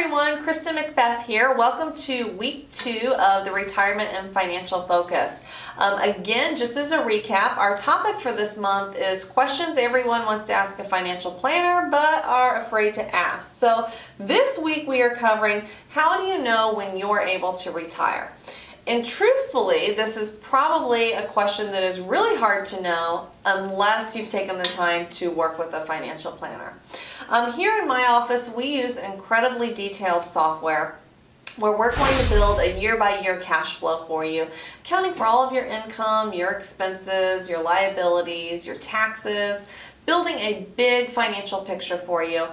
everyone, Krista Macbeth here. Welcome to week 2 of the Retirement and Financial Focus. Again, just as a recap, our topic for this month is questions everyone wants to ask a financial planner but are afraid to ask. So this week we are covering how do you know when you're able to retire? And truthfully, this is probably a question that is really hard to know unless you've taken the time to work with a financial planner. Here in my office, we use incredibly detailed software where we're going to build a year-by-year cash flow for you, accounting for all of your income, your expenses, your liabilities, your taxes, building a big financial picture for you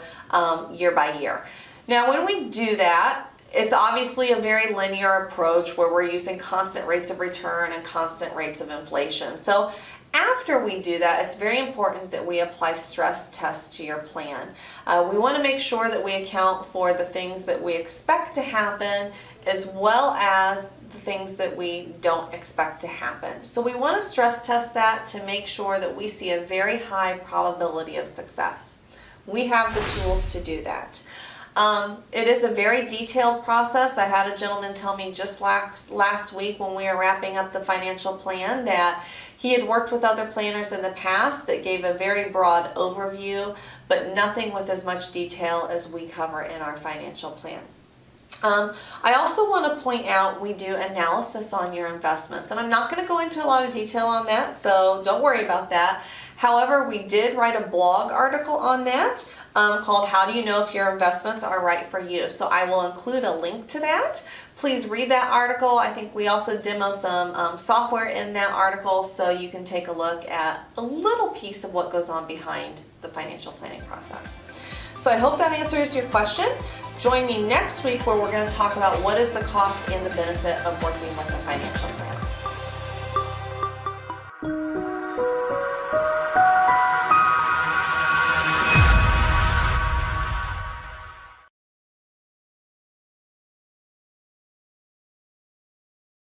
year by year. Now, when we do that, it's obviously a very linear approach where we're using constant rates of return and constant rates of inflation. So after we do that, it's very important that we apply stress tests to your plan. We want to make sure that we account for the things that we expect to happen as well as the things that we don't expect to happen. So we want to stress test that to make sure that we see a very high probability of success. We have the tools to do that. It is a very detailed process. I had a gentleman tell me just last week when we were wrapping up the financial plan that he had worked with other planners in the past that gave a very broad overview, but nothing with as much detail as we cover in our financial plan. I also want to point out we do analysis on your investments, and I'm not going to go into a lot of detail on that, so don't worry about that. However, we did write a blog article on that called How Do You Know If Your Investments Are Right For You? So I will include a link to that. Please read that article. I think we also demo some software in that article so you can take a look at a little piece of what goes on behind the financial planning process. So I hope that answers your question. Join me next week where we're going to talk about what is the cost and the benefit of working with a financial planner.